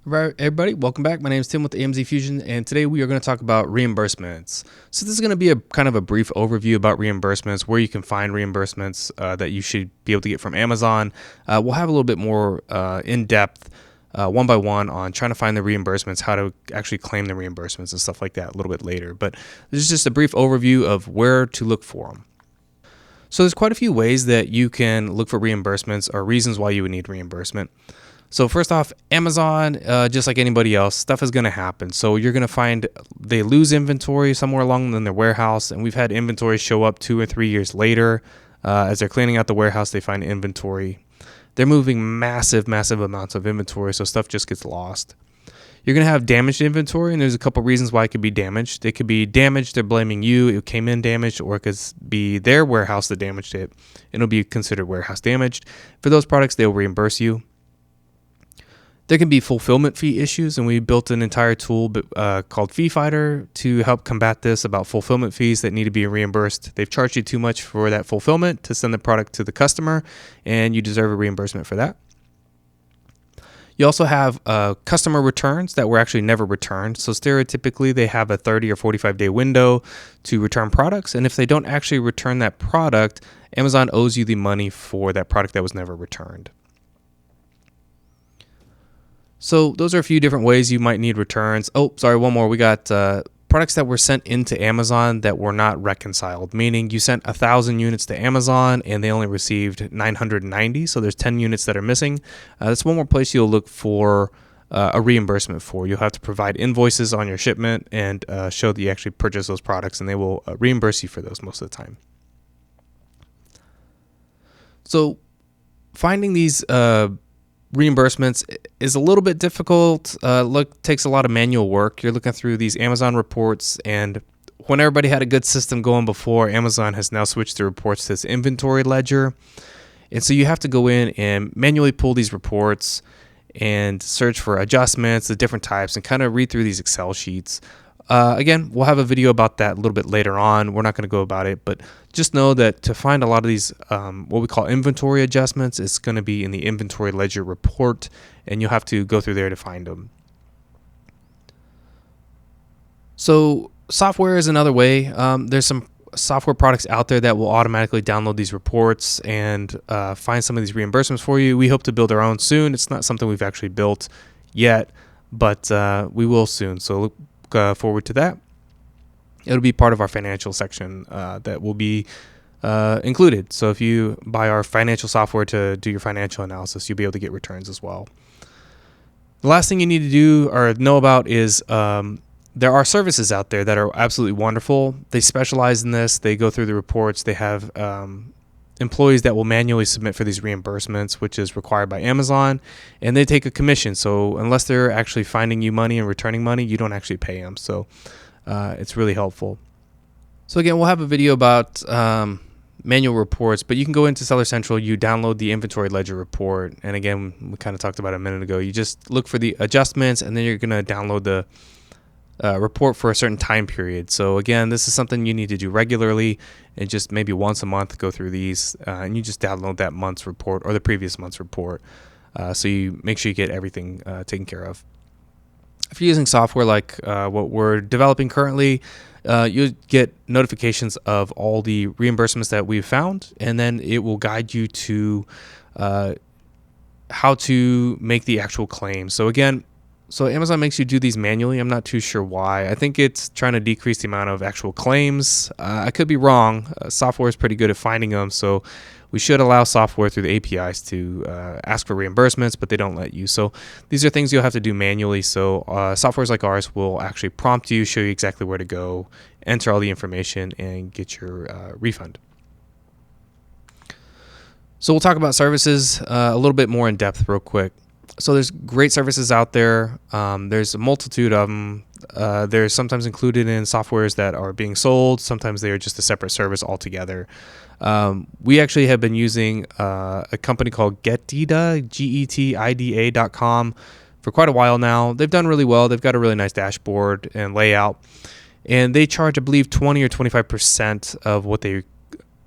Right, everybody, welcome back. My name is Tim with AMZ Fusion, and today we are going to talk about reimbursements. So this is going to be a kind of a brief overview about reimbursements, where you can find reimbursements that you should be able to get from Amazon. We'll have a little bit more in-depth, one by one, on trying to find the reimbursements, how to actually claim the reimbursements and stuff like that a little bit later. But this is just a brief overview of where to look for them. So there's quite a few ways that you can look for reimbursements or reasons why you would need reimbursement. So first off, Amazon, just like anybody else, stuff is going to happen. So you're going to find they lose inventory somewhere along in their warehouse, and we've had inventory show up 2 or 3 years later. As they're cleaning out the warehouse, they find inventory. They're moving massive amounts of inventory, so stuff just gets lost. You're going to have damaged inventory, and there's a couple reasons why it could be damaged. It could be damaged, they're blaming you, it came in damaged, or it could be their warehouse that damaged it. It'll be considered warehouse damaged. For those products, they'll reimburse you. There can be fulfillment fee issues, and we built an entire tool called Fee Fighter to help combat this about fulfillment fees that need to be reimbursed. They've charged you too much for that fulfillment to send the product to the customer, and you deserve a reimbursement for that. You also have customer returns that were actually never returned. So stereotypically, they have a 30 or 45-day window to return products, and if they don't actually return that product, Amazon owes you the money for that product that was never returned. So those are a few different ways you might need returns. Oh, sorry, one more. We got products that were sent into Amazon that were not reconciled, meaning you sent 1,000 units to Amazon and they only received 990. So there's 10 units that are missing. That's one more place you'll look for a reimbursement for. You'll have to provide invoices on your shipment and show that you actually purchased those products, and they will reimburse you for those most of the time. So finding these reimbursements is a little bit difficult. Takes a lot of manual work. You're looking through these Amazon reports, and when everybody had a good system going before, Amazon has now switched the reports to this inventory ledger. And so you have to go in and manually pull these reports and search for adjustments, the different types, and kind of read through these Excel sheets. Again, we'll have a video about that a little bit later on. We're not going to go about it, but just know that to find a lot of these, what we call inventory adjustments, it's going to be in the inventory ledger report, and you'll have to go through there to find them. So software is another way. There's some software products out there that will automatically download these reports and find some of these reimbursements for you. We hope to build our own soon. It's not something we've actually built yet, but we will soon. So look forward to that. It'll be part of our financial section that will be included. So if you buy our financial software to do your financial analysis, you'll be able to get returns as well. The last thing you need to do or know about is there are services out there that are absolutely wonderful. They specialize in this. They go through the reports. They have employees that will manually submit for these reimbursements, which is required by Amazon, and they take a commission. So unless they're actually finding you money and returning money, you don't actually pay them. So it's really helpful. So again, we'll have a video about manual reports, but you can go into Seller Central, you download the inventory ledger report, and again, we kind of talked about it a minute ago. You just look for the adjustments, and then you're going to download the report for a certain time period. So again, this is something you need to do regularly, and just maybe once a month go through these, and you just download that month's report or the previous month's report, so you make sure you get everything taken care of. If you're using software like what we're developing currently, you'll get notifications of all the reimbursements that we've found, and then it will guide you to how to make the actual claim. So again, Amazon makes you do these manually. I'm not too sure why. I think it's trying to decrease the amount of actual claims. I could be wrong. Software is pretty good at finding them, so we should allow software through the APIs to ask for reimbursements, but they don't let you. So these are things you'll have to do manually. So softwares like ours will actually prompt you, show you exactly where to go, enter all the information, and get your refund. So we'll talk about services a little bit more in depth real quick. So there's great services out there. There's a multitude of them. They're sometimes included in softwares that are being sold. Sometimes they are just a separate service altogether. We actually have been using a company called Getida, Getida.com, for quite a while now. They've done really well. They've got a really nice dashboard and layout. And they charge, I believe, 20 or 25% of what they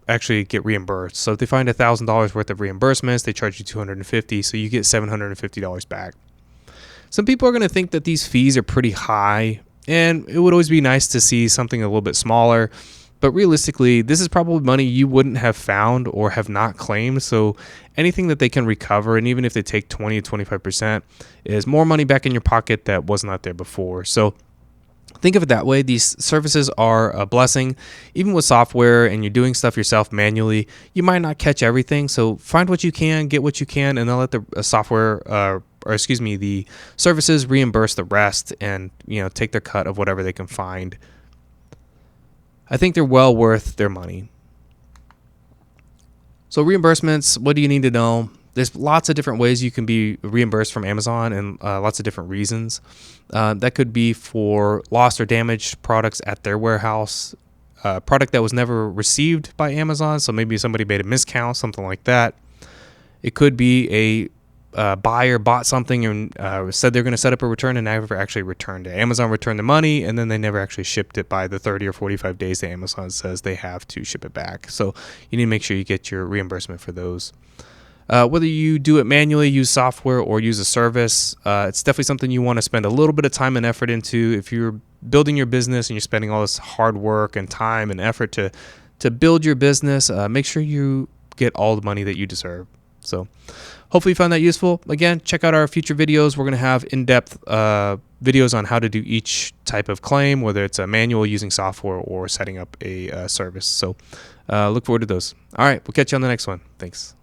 actually get reimbursed. So if they find $1,000 worth of reimbursements, they charge you $250, so you get $750 back. Some people are going to think that these fees are pretty high, and it would always be nice to see something a little bit smaller. But realistically, this is probably money you wouldn't have found or have not claimed. So anything that they can recover, and even if they take 20 to 25%, is more money back in your pocket that was not there before. So think of it that way. These services are a blessing. Even with software and you're doing stuff yourself manually, you might not catch everything. So find what you can, get what you can, and then let the the services reimburse the rest, and take their cut of whatever they can find. I think they're well worth their money. So reimbursements, what do you need to know? There's lots of different ways you can be reimbursed from Amazon, and lots of different reasons. That could be for lost or damaged products at their warehouse, a product that was never received by Amazon, so maybe somebody made a miscount, something like that. It could be a buyer bought something and said they're going to set up a return and never actually returned it. Amazon returned the money, and then they never actually shipped it by the 30 or 45 days that Amazon says they have to ship it back. So you need to make sure you get your reimbursement for those. Whether you do it manually, use software, or use a service, it's definitely something you want to spend a little bit of time and effort into. If you're building your business and you're spending all this hard work and time and effort to build your business, make sure you get all the money that you deserve. So hopefully you found that useful. Again, check out our future videos. We're going to have in-depth videos on how to do each type of claim, whether it's a manual using software or setting up a service. So look forward to those. All right, we'll catch you on the next one. Thanks.